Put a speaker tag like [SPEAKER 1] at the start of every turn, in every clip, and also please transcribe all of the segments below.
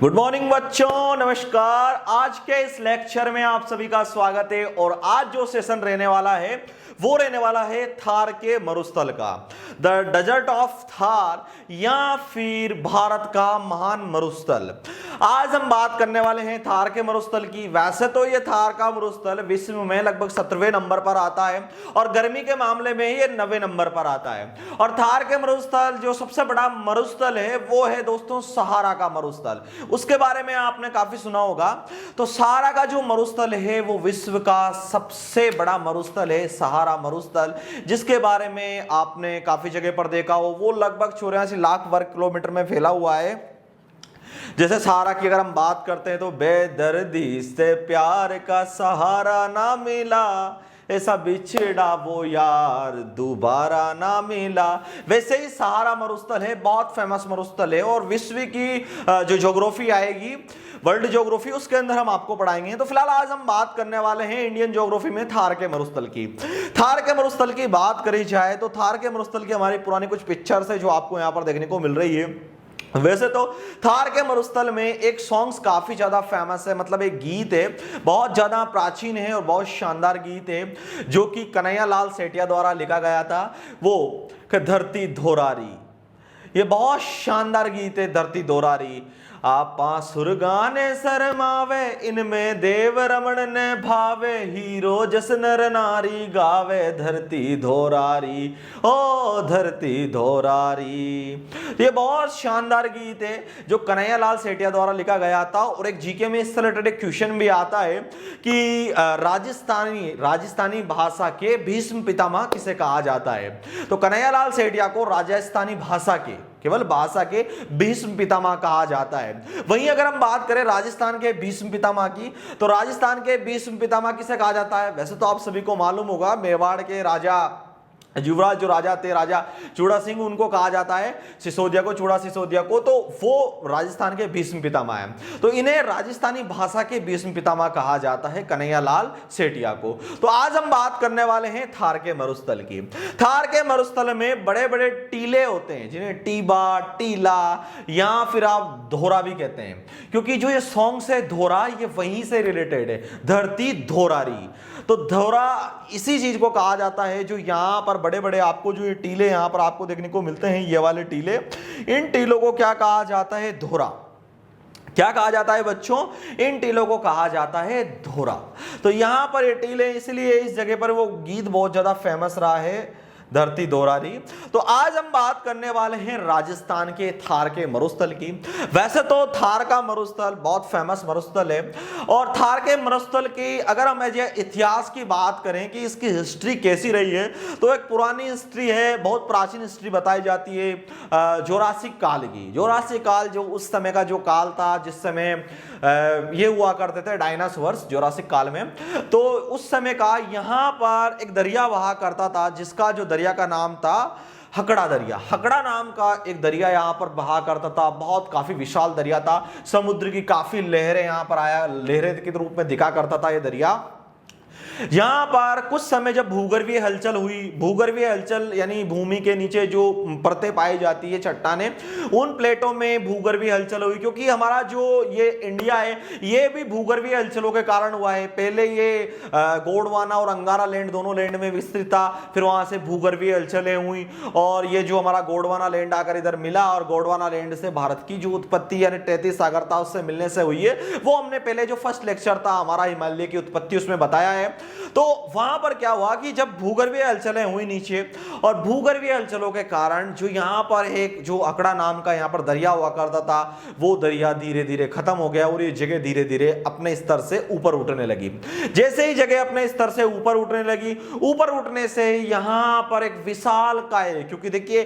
[SPEAKER 1] Good morning बच्चों, नमस्कार। आज के इस लेक्चर में आप सभी का स्वागत है। और आज जो सेशन रहने वाला है वो रहने वाला है थार के मरुस्थल का, द डेजर्ट ऑफ थार, या फिर भारत का महान मरुस्थल। आज हम बात करने वाले हैं थार के मरुस्थल की। वैसे तो ये थार का मरुस्थल विश्व में लगभग 17वें नंबर पर आता है और गर्मी के मामले में ये 90वें नंबर पर आता है। और थार के मरुस्थल जो सबसे बड़ा मरुस्थल है वो है दोस्तों सहारा का मरुस्थल। उसके बारे में आपने काफी सुना होगा। तो सहारा का जो मरुस्थल है वो विश्व का सबसे बड़ा मरुस्थल है, सहारा मरुस्थल, जिसके बारे में आपने काफी जगह पर देखा हो। वो लगभग 84 लाख वर्ग किलोमीटर में फैला हुआ है। जैसे सहारा की अगर हम बात करते हैं तो बेदर्दी से प्यार का सहारा ना मिला, ऐसा बिछड़ा वो यार दोबारा ना मिला। वैसे ही सहारा मरुस्थल है, बहुत फेमस मरुस्थल है। और विश्व की जो ज्योग्राफी आएगी, वर्ल्ड ज्योग्राफी, उसके अंदर हम आपको पढ़ाएंगे। तो फिलहाल आज हम बात करने वाले हैं इंडियन ज्योग्राफी में थार के मरुस्थल की। थार के मरुस्थल की बात करी जाए तो थार के मरुस्थल की हमारी पुरानी कुछ पिक्चर्स है जो आपको यहाँ पर देखने को मिल रही है। वैसे तो थार के मरुस्थल में एक सॉन्ग्स काफी ज्यादा फेमस है, मतलब एक गीत है, बहुत ज्यादा प्राचीन है और बहुत शानदार गीत है, जो कि कन्हैया लाल सेठिया द्वारा लिखा गया था। वो धरती धोरारी, ये बहुत शानदार गीत है। धरती धोरारी आपा सुरगाने शरमावे, इनमें देव रमण ने भावे, हीरो जस नर नारी गावे, धरती धोरारी ओ धरती धोरारी। ये बहुत शानदार गीत है जो कन्हैया लाल सेठिया द्वारा लिखा गया था। और एक जीके में इससे रिलेटेड एक क्वेश्चन भी आता है कि राजस्थानी भाषा के भीष्म पितामह किसे कहा जाता है। तो कन्हैया लाल सेठिया को राजस्थानी भाषा के, केवल भाषा के भीष्म पितामह कहा जाता है। वहीं अगर हम बात करें राजस्थान के भीष्म पितामह की, तो राजस्थान के भीष्म पितामह किसे कहा जाता है। वैसे तो आप सभी को मालूम होगा, मेवाड़ के राजा युवराज जो राजा थे, राजा चूड़ा सिंह, उनको कहा जाता है सिसोदिया को, चूड़ा सिसोदिया को। तो वो राजस्थान के भीष्म पितामह हैं। तो इन्हें राजस्थानी भाषा के भीष्म पितामह कहा जाता है, कन्हैया लाल सेठिया को। तो आज हम बात करने वाले हैं थार के मरुस्थल की। थार के मरुस्थल में बड़े बड़े टीले होते हैं, जिन्हें टीबा, टीला या फिर आप धोरा भी कहते हैं, क्योंकि जो ये सॉन्ग्स है धोरा, ये वहीं से रिलेटेड है, धरती धोरारी। तो धोरा इसी चीज को कहा जाता है जो यहां पर बड़े बड़े आपको जो ये टीले यहां पर आपको देखने को मिलते हैं, ये वाले टीले, इन टीलों को क्या कहा जाता है, धोरा। क्या कहा जाता है बच्चों, इन टीलों को कहा जाता है धोरा। तो यहां पर ये टीले, इसलिए इस जगह पर वो गीत बहुत ज्यादा फेमस रहा है, धरती धोरारी। तो आज हम बात करने वाले हैं राजस्थान के थार के मरुस्थल की। वैसे तो थार का मरुस्थल बहुत फेमस मरुस्थल है। और थार के मरुस्थल की अगर हम इतिहास की बात करें कि इसकी हिस्ट्री कैसी रही है, तो एक पुरानी हिस्ट्री है, बहुत प्राचीन हिस्ट्री बताई जाती है जोरासिक काल की। जोरासिक काल जो उस समय का जो काल था जिस समय ये हुआ करते थे डायनासोर्स, जोरासिक काल में। तो उस समय का यहाँ पर एक दरिया बहा करता था, जिसका जो दरिया का नाम था हकड़ा दरिया। हकड़ा नाम का एक दरिया यहाँ पर बहा करता था, बहुत काफी विशाल दरिया था। समुद्र की काफी लहरें यहाँ पर आया, लहरें के रूप में दिखा करता था ये दरिया। यहां पर कुछ समय जब भूगर्भीय हलचल हुई, भूगर्भीय हलचल यानी भूमि के नीचे जो परतें पाई जाती है, चट्टानें, उन प्लेटों में भूगर्भीय हलचल हुई। क्योंकि हमारा जो ये इंडिया है ये भी भूगर्भीय हलचलों के कारण हुआ है। पहले ये गोंडवाना और अंगारा लैंड दोनों लैंड में विस्तृत था, फिर वहां से भूगर्भीय हलचलें हुई और ये जो हमारा गोंडवाना लैंड आकर इधर मिला, और गोंडवाना लैंड से भारत की जो उत्पत्ति यानी 33 सागर था उससे मिलने से हुई है। वो हमने पहले जो फर्स्ट लेक्चर था हमारा हिमालय की उत्पत्ति, उसमें बताया है। तो वहां पर क्या हुआ कि जब भूगर्भीय हलचलें हुई नीचे, और भूगर्भीय हलचलों के कारण जो यहां पर एक जो अकड़ा नाम का यहां पर दरिया हुआ करता था, वो दरिया धीरे धीरे खत्म हो गया और ये जगह धीरे धीरे अपने स्तर से ऊपर उठने लगी। जैसे ही जगह अपने स्तर से ऊपर उठने लगी, ऊपर उठने से यहां पर एक विशाल काय, क्योंकि देखिए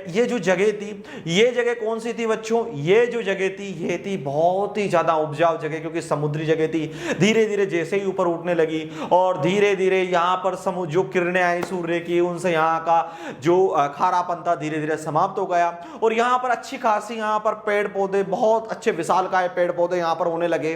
[SPEAKER 1] ये जो जगह थी, ये जगह कौन सी थी बच्चों, ये जो जगह थी ये थी बहुत ही ज्यादा उपजाऊ जगह, क्योंकि समुद्री जगह थी। धीरे धीरे जैसे ही ऊपर उठने लगी और धीरे धीरे यहाँ पर समुद्र जो किरणें आई सूर्य की, उनसे यहाँ का जो खारापन था धीरे धीरे समाप्त हो गया। और यहाँ पर अच्छी खासी यहाँ पर पेड़ पौधे, बहुत अच्छे विशालकाय पेड़ पौधे यहाँ पर होने लगे।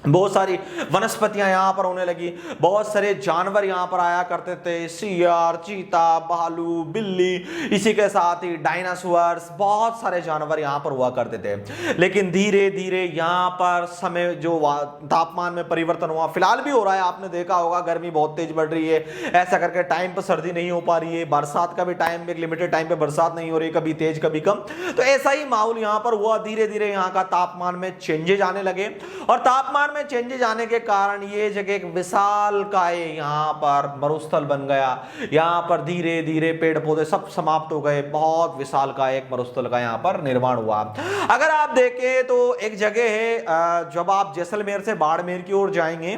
[SPEAKER 1] बहुत सारी वनस्पतियां यहां पर होने लगी, बहुत सारे जानवर यहां पर आया करते थे, सियार, चीता, भालू, बिल्ली, इसी के साथ ही डायनासोर्स, बहुत सारे जानवर यहां पर हुआ करते थे। लेकिन धीरे धीरे यहां पर समय जो तापमान में परिवर्तन हुआ, फिलहाल भी हो रहा है, आपने देखा होगा गर्मी बहुत तेज बढ़ रही है, ऐसा करके टाइम पर सर्दी नहीं हो पा रही है, बरसात का भी टाइम, एक लिमिटेड टाइम पे बरसात नहीं हो रही, कभी तेज कभी कम, तो ऐसा ही माहौल यहां पर हुआ। धीरे धीरे यहां का तापमान में चेंजेज आने लगे और तापमान में चेंजेज आने के कारण ये जगह एक विशालकाय यहां पर मरुस्थल बन गया। यहां पर धीरे धीरे पेड़ पौधे सब समाप्त हो गए, बहुत विशालकाय एक मरुस्थल का यहां पर निर्माण हुआ। अगर आप देखें तो एक जगह है, जब आप जैसलमेर से बाड़मेर की ओर जाएंगे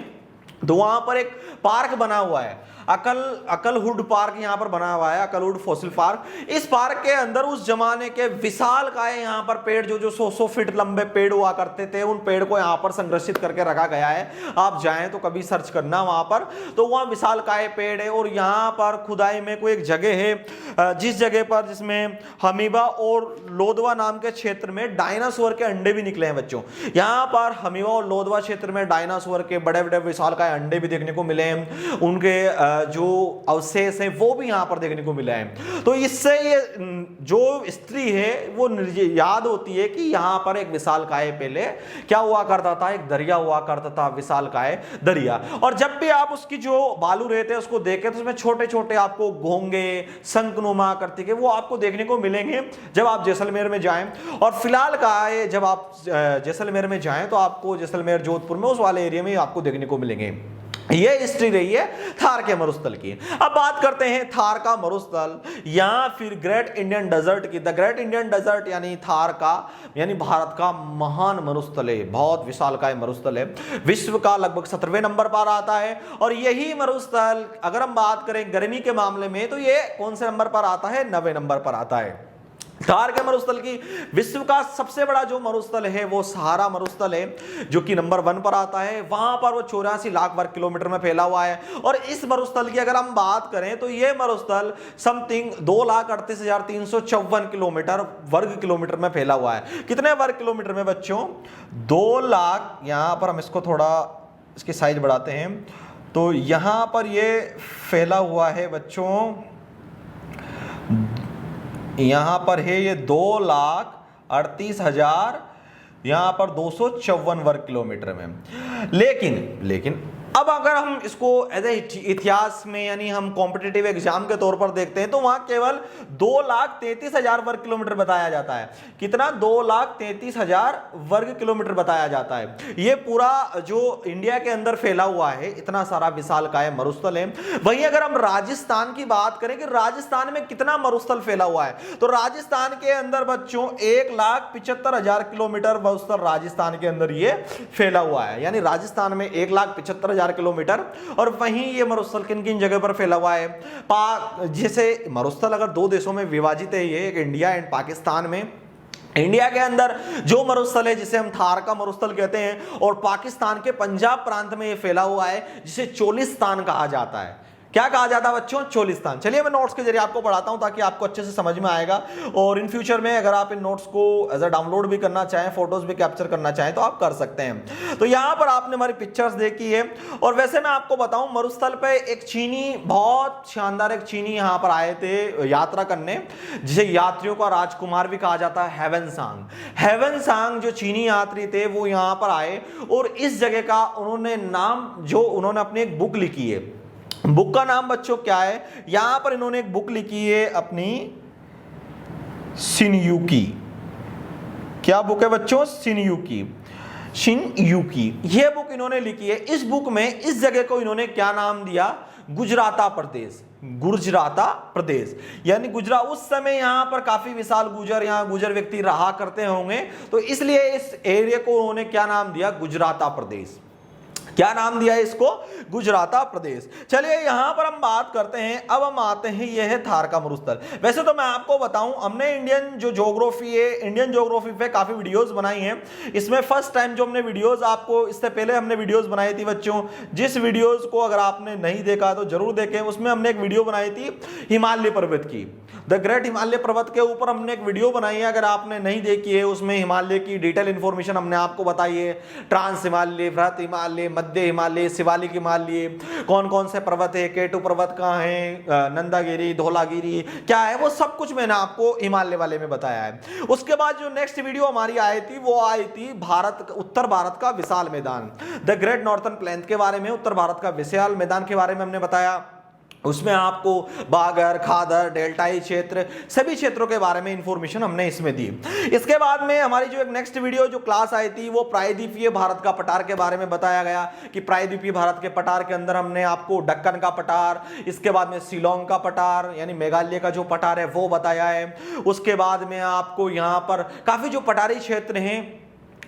[SPEAKER 1] तो वहां पर एक पार्क बना हुआ है, अकलहुड पार्क यहां पर बना हुआ है, अकलहुड फॉसिल पार्क। इस पार्क के अंदर उस जमाने के विशालकाय यहां पर पेड़, जो 100 फीट लंबे पेड़ हुआ करते थे, उन पेड़ को यहां पर संरक्षित करके रखा गया है। आप जाएं तो कभी सर्च करना वहां पर, तो वहां विशालकाय पेड़ है। और यहां पर खुदाई में कोई एक जगह है, जिस जगह पर, जिसमें हमीबा और लोदवा नाम के क्षेत्र में डायनासोर के अंडे भी निकले हैं बच्चों। यहां पर हमीबा और लोदवा क्षेत्र में डायनासोर के बड़े बड़े विशालकाय अंडे भी देखने को मिले हैं, उनके जो अवशेष हैं वो भी यहां पर देखने को मिला है। तो इससे ये जो स्त्री है वो याद होती है कि यहां पर एक विशालकाय पहले क्या हुआ करता था, एक दरिया हुआ करता था, विशालकाय दरिया। और जब भी आप उसकी जो बालू रहते हैं उसको देखें तो उसमें छोटे छोटे आपको घोंगे, शंखनुमा करती के वो आपको देखने को मिलेंगे जब आप जैसलमेर में जाएं। और फिलहाल काय जब आप जैसलमेर में जाएं तो आपको जैसलमेर जोधपुर में उस वाले एरिया में आपको देखने को मिलेंगे। ये हिस्ट्री रही है थार के मरुस्थल की। अब बात करते हैं थार का मरुस्थल या फिर ग्रेट इंडियन डेजर्ट की। द ग्रेट इंडियन डेजर्ट यानी थार का, यानी भारत का महान मरुस्थल है, बहुत विशालकाय मरुस्थल है, विश्व का लगभग 17वें नंबर पर आता है। और यही मरुस्थल अगर हम बात करें गर्मी के मामले में तो ये कौन से नंबर पर आता है, 9वें नंबर पर आता है। थार के मरुस्थल की विश्व का सबसे बड़ा जो मरुस्थल है वो सहारा मरुस्थल है, जो कि नंबर 1 पर आता है। वहां पर वो 84 लाख वर्ग किलोमीटर में फैला हुआ है। और इस मरुस्थल की अगर हम बात करें तो ये मरुस्थल समथिंग 2,38,354 किलोमीटर वर्ग किलोमीटर में फैला हुआ है। कितने वर्ग किलोमीटर में बच्चों, 2 लाख। यहां पर हम इसको थोड़ा इसकी साइज बढ़ाते हैं तो यहां पर ये फैला हुआ है बच्चों, यहां पर है ये 2,38,000 यहां पर 254 वर्ग किलोमीटर में। लेकिन अब अगर हम इसको एज ए इतिहास में यानी हम कॉम्पिटिटिव एग्जाम के तौर पर देखते हैं तो वहां केवल 2,33,000 वर्ग किलोमीटर बताया जाता है। कितना, 2,33,000 वर्ग किलोमीटर बताया जाता है। ये पूरा जो इंडिया के अंदर फैला हुआ है, इतना सारा विशालकाय मरुस्थल है। वहीं अगर हम राजस्थान की बात करें कि राजस्थान में कितना मरुस्थल फैला हुआ है, तो राजस्थान के अंदर बच्चों 1,75,000 किलोमीटर मरुस्थल राजस्थान के अंदर ये फैला हुआ है। यानी राजस्थान में 1,75,000 किलोमीटर। और वहीं ये मरुस्थल किन किन जगह पर फैला हुआ है, जैसे मरुस्थल अगर 2 देशों में विभाजित है, ये एक इंडिया एंड पाकिस्तान में। इंडिया के अंदर जो मरुस्थल है जिसे हम थार का मरुस्थल कहते हैं, और पाकिस्तान के पंजाब प्रांत में ये फैला हुआ है जिसे चोलिस्तान कहा जाता है। क्या कहा जाता है बच्चों, चोलिस्तान। चलिए मैं नोट्स के जरिए आपको पढ़ाता हूं ताकि आपको अच्छे से समझ में आएगा। और इन फ्यूचर में अगर आप इन नोट्स को एज अ डाउनलोड भी करना चाहें, फोटोज भी कैप्चर करना चाहें तो आप कर सकते हैं। तो यहां पर आपने हमारी पिक्चर्स देखी है। और वैसे मैं आपको बताऊं, मरुस्थल पे एक चीनी, बहुत शानदार एक चीनी यहां पर आए थे यात्रा करने, जिसे यात्रियों का राजकुमार भी कहा जाता है, हेवेनसांग। हेवेनसांग जो चीनी यात्री थे वो यहां पर आए और इस जगह का उन्होंने नाम, जो उन्होंने अपनी एक बुक लिखी है, बुक का नाम बच्चों क्या है, यहां पर इन्होंने एक बुक लिखी है अपनी, शिनयुकी। क्या बुक है बच्चों, शिनयुकी। यह बुक इन्होंने लिखी है। इस बुक में इस जगह को इन्होंने क्या नाम दिया, गुजराता प्रदेश। गुजराता प्रदेश यानी गुजरा, उस समय यहां पर काफी विशाल गुजर व्यक्ति रहा करते होंगे, तो इसलिए इस एरिया को उन्होंने क्या नाम दिया, गुजराता प्रदेश। क्या नाम दिया है इसको, गुजराता प्रदेश। चलिए यहां पर हम बात करते हैं, अब हम आते हैं, यह है थार का मरुस्थल। वैसे तो मैं आपको बताऊं, हमने इंडियन जो ज्योग्राफी है, इंडियन ज्योग्राफी पे काफी वीडियोस बनाई हैं। इसमें फर्स्ट टाइम जो हमने वीडियोस, आपको इससे पहले हमने वीडियोस बनाई थी बच्चों, जिस वीडियोस को अगर आपने नहीं देखा तो जरूर देखें। उसमें हमने एक वीडियो बनाई थी हिमालय पर्वत की। द ग्रेट हिमालय पर्वत के ऊपर हमने एक वीडियो बनाई है, अगर आपने नहीं देखी है, उसमें हिमालय की डिटेल इंफॉर्मेशन हमने आपको बताई है। ट्रांस हिमालय, बृहत हिमालय, मध्य हिमालय, शिवालिक हिमालय, कौन कौन से पर्वत है, केटू पर्वत कहाँ है, नंदागिरी, धौलागिरी क्या है, वो सब कुछ मैंने आपको हिमालय वाले में बताया है। उसके बाद जो नेक्स्ट वीडियो हमारी आई थी वो आई थी उत्तर भारत का विशाल मैदान, द ग्रेट नॉर्थर्न प्लेन के बारे में, उत्तर भारत का विशाल मैदान के बारे में हमने बताया। उसमें आपको बागर, खादर, डेल्टाई क्षेत्र, सभी क्षेत्रों के बारे में इंफॉर्मेशन हमने इसमें दी। इसके बाद में हमारी जो एक नेक्स्ट वीडियो जो क्लास आई थी वो प्रायद्वीपीय भारत का पठार के बारे में बताया गया कि प्रायद्वीपीय भारत के पठार के अंदर हमने आपको दक्कन का पठार, इसके बाद में शिलोंग का पठार यानी मेघालय का जो पठार है वो बताया है। उसके बाद में आपको यहाँ पर काफी जो पठारी क्षेत्र हैं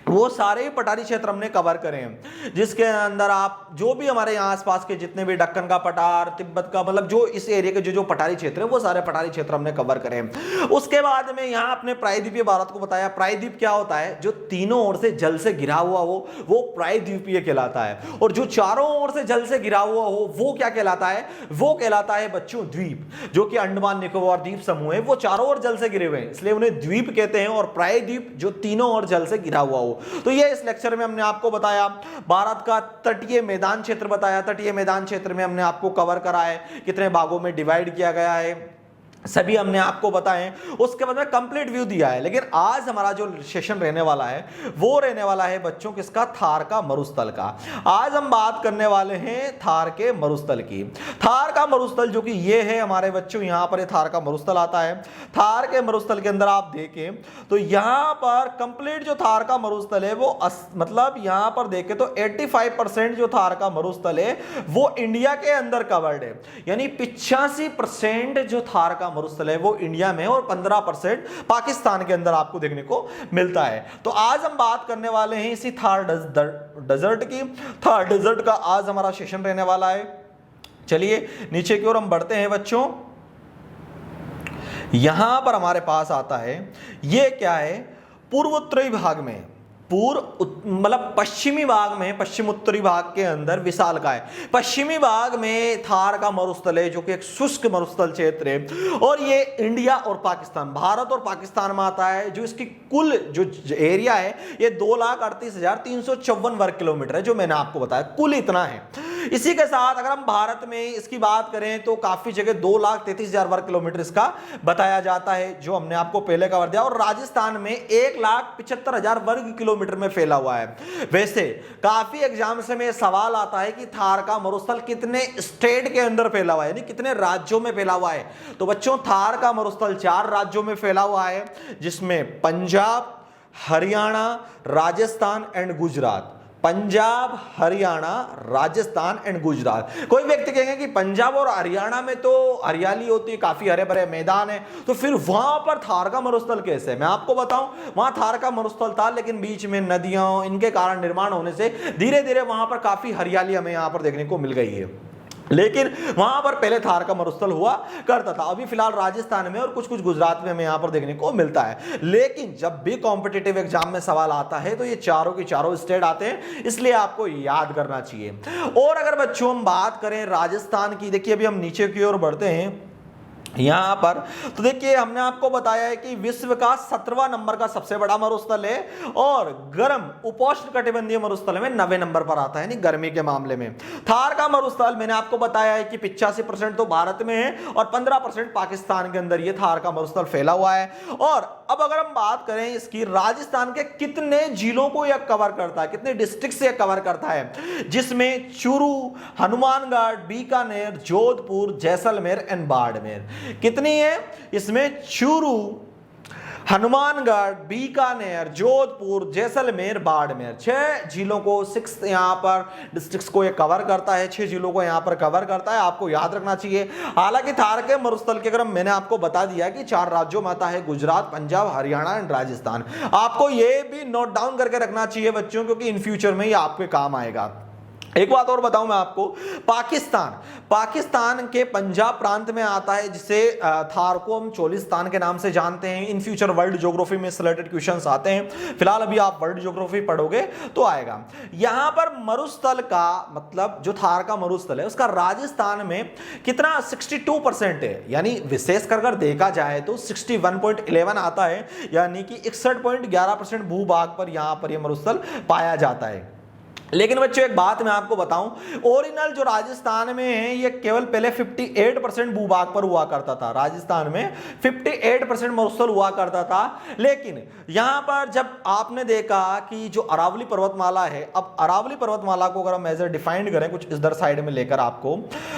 [SPEAKER 1] वो सारे पठारी क्षेत्र हमने कवर करे हैं, जिसके अंदर आप जो भी हमारे यहाँ आसपास के जितने भी दक्कन का पठार, तिब्बत का, मतलब जो इस एरिया के जो पठारी क्षेत्र है वो सारे पठारी क्षेत्र हमने कवर करे हैं। उसके बाद में यहाँ अपने प्रायद्वीपीय भारत को बताया। प्रायद्वीप क्या होता है? जो तीनों ओर से जल से घिरा हुआ हो वो प्रायद्वीपीय कहलाता है, और जो चारों ओर से जल से घिरा हुआ हो वो क्या कहलाता है? वो कहलाता है बच्चों द्वीप, जो कि अंडमान निकोबार द्वीप समूह है वो चारों ओर जल से घिरे हुए हैं, इसलिए उन्हें द्वीप कहते हैं। और प्रायद्वीप जो तीनों ओर जल से घिरा हुआ हो। तो ये इस लेक्चर में हमने आपको बताया। भारत का तटीय मैदान क्षेत्र बताया, तटीय मैदान क्षेत्र में हमने आपको कवर करा है, कितने भागों में डिवाइड किया गया है सभी हमने आपको बताएं। उसके बाद में कंप्लीट व्यू दिया है। लेकिन आज हमारा जो सेशन रहने वाला है वो रहने वाला है बच्चों किसका? थार का मरुस्थल का। आज हम बात करने वाले हैं थार के मरुस्थल की। थार का मरुस्थल जो कि ये है हमारे बच्चों, यहाँ पर ये थार का मरुस्थल आता है। थार के मरुस्थल के अंदर आप देखें तो यहाँ पर कंप्लीट जो थार का मरुस्थल है वो मतलब यहाँ पर देखें तो 85% जो थार का मरुस्थल है वो इंडिया के अंदर कवर्ड है, यानी 85% जो थार का मरुस्थल है वो इंडिया में, और 15% पाकिस्तान के अंदर आपको देखने को मिलता है। तो आज हम बात करने वाले हैं इसी थार डेजर्ट की। थार डेजर्ट का आज हमारा सेशन रहने वाला है। चलिए नीचे की ओर हम बढ़ते हैं बच्चों। यहां पर हमारे पास आता है, ये क्या है? पूर्व उत्तरी भाग में, मतलब पश्चिमी भाग में, पश्चिम उत्तरी भाग के अंदर विशालकाय पश्चिमी भाग में थार का मरुस्थल है जो कि एक शुष्क मरुस्थल क्षेत्र है, और ये इंडिया और पाकिस्तान, भारत और पाकिस्तान में आता है। जो इसकी कुल जो एरिया है ये 2,38,354 वर्ग किलोमीटर है, जो मैंने आपको बताया कुल इतना है। इसी के साथ अगर हम भारत में इसकी बात करें तो काफी जगह 2,33,000 वर्ग किलोमीटर इसका बताया जाता है, जो हमने आपको पहले कवर दिया। और राजस्थान में 1,75,000 वर्ग किलोमीटर में फैला हुआ है। वैसे काफी एग्जाम से में सवाल आता है कि थार का मरुस्थल कितने स्टेट के अंदर फैला हुआ है, यानी कितने राज्यों में फैला हुआ है। तो बच्चों थार का मरुस्थल 4 राज्यों में फैला हुआ है, जिसमें पंजाब, हरियाणा, राजस्थान एंड गुजरात। पंजाब, हरियाणा, राजस्थान एंड गुजरात। कोई व्यक्ति कहेंगे कि पंजाब और हरियाणा में तो हरियाली होती है, काफी हरे भरे मैदान है, तो फिर वहां पर थार का मरुस्थल कैसे? मैं आपको बताऊं, वहां थार का मरुस्थल था, लेकिन बीच में नदियों इनके कारण निर्माण होने से धीरे धीरे वहां पर काफी हरियाली हमें यहां पर देखने को मिल गई है। लेकिन वहां पर पहले थार का मरुस्थल हुआ करता था। अभी फिलहाल राजस्थान में और कुछ कुछ गुजरात में हमें यहां पर देखने को मिलता है। लेकिन जब भी कॉम्पिटिटिव एग्जाम में सवाल आता है तो ये चारों के चारों स्टेट आते हैं, इसलिए आपको याद करना चाहिए। और अगर बच्चों हम बात करें राजस्थान की, देखिए अभी हम नीचे की ओर बढ़ते हैं यहां पर, तो देखिए हमने आपको बताया है कि विश्व का 17वां नंबर का सबसे बड़ा मरुस्थल है, और गर्म उपोष्ण कटिबंधीय मरुस्थल में 9वें नंबर पर आता है, यानी गर्मी के मामले में। थार का मरुस्थल मैंने आपको बताया है कि 85% तो भारत में है और 15% पाकिस्तान के अंदर ये थार का मरुस्थल फैला हुआ है। और अब अगर हम बात करें इसकी, राजस्थान के कितने जिलों को यह कवर करता है, कितने डिस्ट्रिक्ट से यह कवर करता है, जिसमें चूरू, हनुमानगढ़, बीकानेर, जोधपुर, जैसलमेर एंड बाड़मेर। कितनी है इसमें? चूरू, हनुमानगढ़, बीकानेर, जोधपुर, जैसलमेर, बाड़मेर, 6 जिलों को, 6 यहां पर डिस्ट्रिक्ट्स को ये कवर करता है, 6 जिलों को यहां पर कवर करता है। आपको याद रखना चाहिए। हालांकि थार के मरुस्थल के क्रम मैंने आपको बता दिया कि 4 राज्यों में आता है, गुजरात, पंजाब, हरियाणा एंड राजस्थान। आपको ये भी नोट डाउन करके रखना चाहिए बच्चों, क्योंकि इन फ्यूचर में ये आपके काम आएगा। एक बात और बताऊं मैं आपको, पाकिस्तान के पंजाब प्रांत में आता है, जिसे थार को हम चोलिस्तान के नाम से जानते हैं। इन फ्यूचर वर्ल्ड ज्योग्राफी में रिलेटेड क्वेश्चंस आते हैं, फिलहाल अभी आप वर्ल्ड ज्योग्राफी पढ़ोगे तो आएगा। यहां पर मरुस्थल का मतलब जो थार का मरुस्थल है उसका राजस्थान में कितना 62% है, यानी विशेष कर अगर देखा जाए तो 61.11 आता है, यानी कि 61.11% भूभाग पर यहां पर यह मरुस्थल पाया जाता है। लेकिन बच्चों एक बात मैं आपको बताऊं, ओरिजिनल जो राजस्थान में है ये केवल पहले 58% भूभाग पर हुआ करता था। राजस्थान में 58% मरुस्थल हुआ करता था, लेकिन यहां पर जब आपने देखा कि जो अरावली पर्वतमाला है, अब अरावली पर्वतमाला को अगर हम एज डिफाइंड करें कुछ इधर साइड में लेकर आपको,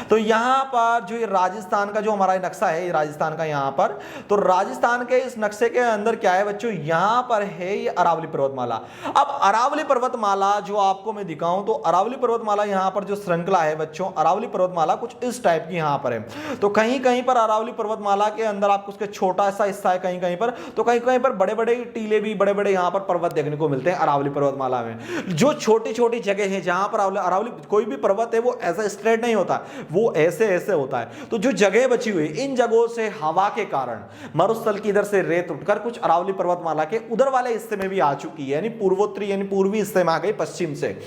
[SPEAKER 1] तो यहां पर जो ये राजस्थान का जो हमारा नक्शा है, राजस्थान का यहां पर, तो राजस्थान के इस नक्शे के अंदर क्या है बच्चों, यहां पर है ये अरावली पर्वतमाला। अब अरावली पर्वतमाला जो आपको दिखाऊं तो अरावली पर्वतमाला यहां पर जो श्रृंखला है बच्चों, अरावली पर्वतमाला कुछ इस टाइप की यहां पर है। तो कहीं कहीं पर अरावली पर्वतमाला के अंदर आपको उसके छोटा सा हिस्सा है, कहीं कहीं पर, तो कहीं कहीं पर बड़े बड़े टीले भी, बड़े बड़े यहां पर पर्वत देखने को मिलते हैं अरावली पर्वतमाला में। जो छोटी छोटी जगह है जहां पर अरावली कोई भी पर्वत है वो ऐसा स्ट्रेट नहीं होता, वो ऐसे ऐसे होता है। तो जो जगह बची हुई इन जगहों से हवा के कारण मरुस्थल की इधर से रेत उठकर कुछ अरावली पर्वतमाला के उधर वाले हिस्से में भी आ चुकी है, यानी पूर्वोत्तरी यानी पूर्वी हिस्से में आ गई पश्चिम से।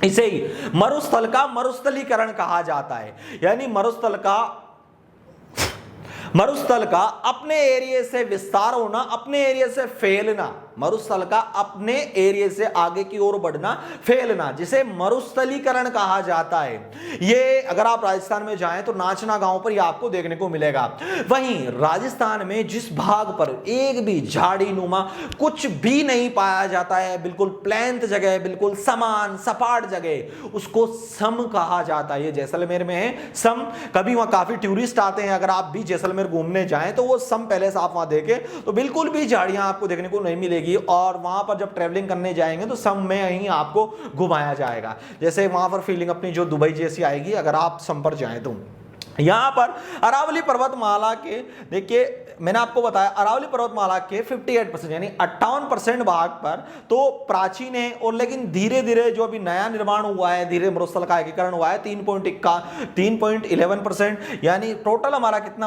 [SPEAKER 1] इसे ही मरुस्थल का मरुस्थलीकरण कहा जाता है, यानी मरुस्थल का अपने एरिया से विस्तार होना, अपने एरिया से फैलना, मरुस्थल का अपने एरिया से आगे की ओर बढ़ना, फैलना, जिसे मरुस्थलीकरण कहा जाता है। ये अगर आप राजस्थान में जाएं तो नाचना गांव पर ये आपको देखने को मिलेगा। वहीं राजस्थान में जिस भाग पर एक भी झाड़ी नुमा कुछ भी नहीं पाया जाता है, बिल्कुल प्लेन्थ जगह, बिल्कुल समान सपाट जगह, उसको सम कहा जाता है। ये जैसलमेर में है सम, कभी वहां काफी टूरिस्ट आते हैं, अगर आप भी जैसलमेर घूमने जाएं तो वो सम पैलेस आप वहां देखें तो बिल्कुल भी झाड़ियां आपको देखने को नहीं मिलेगी, और वहां पर जब ट्रैवलिंग करने जाएंगे तो सम में ही आपको घुमाया जाएगा। जैसे वहां पर फीलिंग अपनी जो दुबई जैसी आएगी अगर आप सम पर जाएं तो। यहां पर अरावली पर्वतमाला के, देखिए मैंने आपको बताया अरावली पर्वतमाला के 58% यानी 58% भाग पर तो प्राचीन है, और लेकिन धीरे धीरे जो अभी नया निर्माण हुआ है, धीरे मरुस्थल का एकीकरण हुआ है 3.11%, यानी टोटल हमारा कितना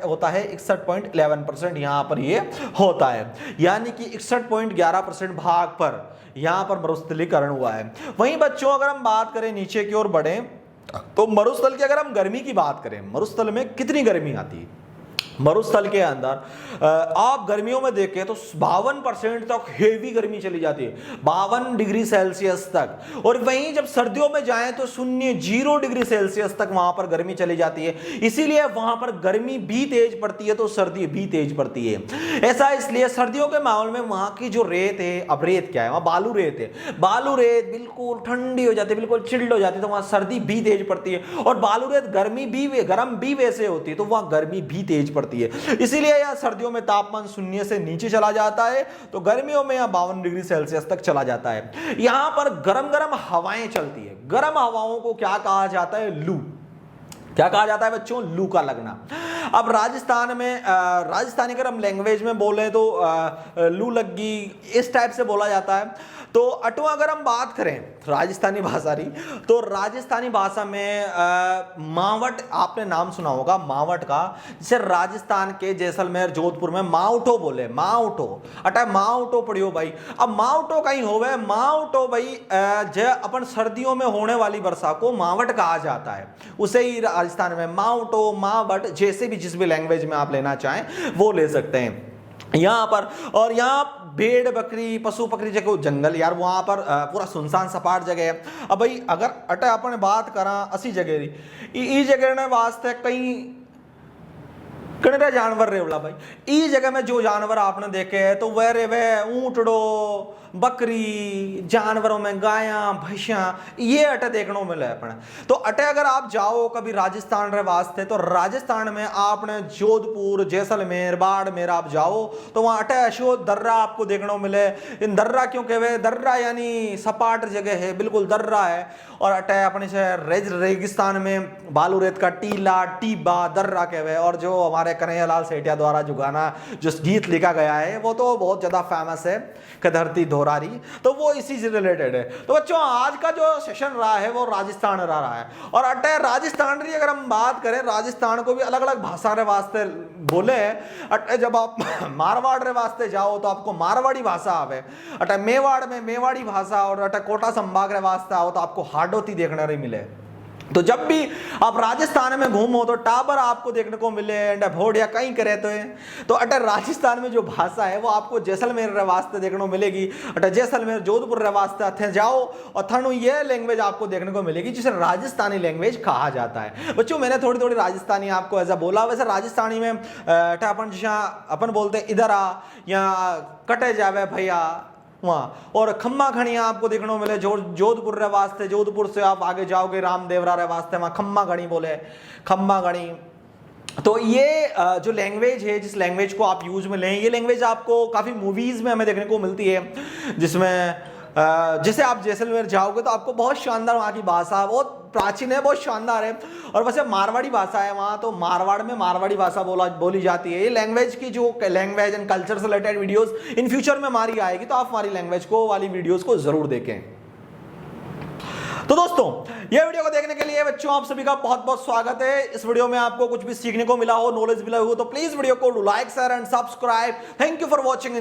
[SPEAKER 1] होता है 61.11% यहां पर ये होता है, यानी कि 61.11% भाग पर यहां पर मरुस्थलीकरण हुआ है। वहीं बच्चों अगर हम बात करें नीचे की ओर बढ़े तो मरुस्थल की अगर हम गर्मी की बात करें, मरुस्थल में कितनी गर्मी आती है, मरुस्थल के अंदर आप गर्मियों में देखें तो 52% तक हेवी गर्मी चली जाती है, 52 डिग्री सेल्सियस तक। और वहीं जब सर्दियों में जाएं तो 0 डिग्री सेल्सियस तक वहां पर गर्मी चली जाती है। इसीलिए वहां पर गर्मी भी तेज पड़ती है तो सर्दी भी तेज पड़ती है। ऐसा इसलिए सर्दियों के माहौल में वहां की जो रेत है, अब रेत क्या है, वहां बालू रेत है, बालू रेत बिल्कुल ठंडी हो जाती है, बिल्कुल चिल्ड हो जाती है, तो वहां सर्दी भी तेज पड़ती है। और बालू रेत गर्म भी वैसे होती है तो वहां गर्मी भी तेज पड़ती है। इसीलिए यहां सर्दियों में तापमान 0 से नीचे चला जाता है, तो गर्मियों में यहां 52 डिग्री सेल्सियस तक चला जाता है। यहां पर गरम गरम हवाएं चलती है, गरम हवाओं को क्या कहा जाता है, लू। क्या कहा जाता है बच्चों, लू का लगना। अब राजस्थान में राजस्थानी अगर हम लैंग्वेज में बोले तो लू लगी इस टाइप से बोला जाता है। तो अटवा अगर हम बात करें राजस्थानी भाषा की, तो राजस्थानी भाषा में मावट, आपने नाम सुना होगा मावट का, जैसे राजस्थान के जैसलमेर जोधपुर में माउटो बोले, माउटो अटा माउटो पढ़ियो भाई। अब माउटो कहीं होवे, माउटो भाई जो अपन सर्दियों में होने वाली वर्षा को मावट कहा जाता है, उसे ही राजस्थान में माउटो, मावट, जैसे भी जिस भी लैंग्वेज में आप लेना चाहें वो ले सकते हैं यहां पर। और यहां भेड़ बकरी पशु पकड़ी जगह जंगल यार, वहां पर पूरा सुनसान सपाट जगह है। अब भाई अगर अटे अपन बात करा असी जगह ई जगह ने वास्ते कई कणरे जानवर रेवला भाई, ई जगह में जो जानवर आपने देखे हैं तो वह रे वह ऊंटड़ो, बकरी, जानवरों में गायां भैंसियां, ये अटे देखने को मिले अपने। तो अटे अगर आप जाओ कभी राजस्थान रे वास्ते, तो राजस्थान में आपने जोधपुर, जैसलमेर, बाड़मेर आप जाओ तो वहां अटे अशो दर्रा आपको देखने को मिले। इन दर्रा क्यों कहवे, दर्रा यानी सपाट जगह है, बिल्कुल दर्रा है। और अटे अपने से रेगिस्तान में बालू रेत का टीला, टीबा, दर्रा कहवे। और जो हमारे है कन्हैया लाल सेठिया द्वारा जो गाना जो गीत लिखा गया है वो तो बहुत ज़्यादा फेमस है, कधरती धोरारी, तो वो इसी से रिलेटेड है। तो बच्चों आज का जो सेशन रहा है वो राजस्थान रहा है। और अटे राजस्थान की अगर हम बात करें, राजस्थान को भी अलग अलग भाषा रे वास्ते बोले हैं। अटे जब आप मारवाड़ रे वास्ते जाओ तो आपको मारवाड़ी भाषा आवे, अटे मेवाड़ में मेवाड़ी भाषा, और अटे कोटा संभाग रे वास्ते आओ तो आपको हाडोती देखने रे मिले। तो जब भी आप राजस्थान में घूमो तो टाबर आपको देखने को मिले एंड भोड़िया कहीं करे तो अटर राजस्थान में जो भाषा है वो आपको जैसलमेर रे वास्ते देखने को मिलेगी। अटर जैसलमेर जोधपुर रे वास्ते थे जाओ और थानू ये लैंग्वेज आपको देखने को मिलेगी जिसे राजस्थानी लैंग्वेज कहा जाता है। बच्चों मैंने थोड़ी थोड़ी राजस्थानी आपको ऐसा बोला, वैसे राजस्थानी में अपन जहाँ अपन बोलते इधर आ या कटे जावे भैया वहाँ, और खम्मा घड़ी आपको देखने को मिले जोधपुर रे वास्ते, जोधपुर से आप आगे जाओगे रामदेवरा रे वास्ते वहाँ खम्मा घड़ी बोले, खम्मा घड़ी। तो ये जो लैंग्वेज है, जिस लैंग्वेज को आप यूज में लें, ये लैंग्वेज आपको काफ़ी मूवीज़ में हमें देखने को मिलती है, जिसमें जैसे आप जैसलमेर जाओगे तो आपको बहुत शानदार वहाँ की भाषा, बहुत प्राचीन है, बहुत शानदार है। और वैसे मारवाड़ी भाषा है वहाँ, तो मारवाड़ में मारवाड़ी भाषा बोली जाती है। ये लैंग्वेज की जो लैंग्वेज एंड कल्चर से रिलेटेड वीडियोस इन फ्यूचर में हमारी आएगी, तो आप हमारी लैंग्वेज को वाली वीडियोस को जरूर देखें। तो दोस्तों ये वीडियो को देखने के लिए बच्चों आप सभी का बहुत बहुत स्वागत है। इस वीडियो में आपको कुछ भी सीखने को मिला हो, नॉलेज मिला हो, तो प्लीज वीडियो को like share and subscribe. Thank you for watching.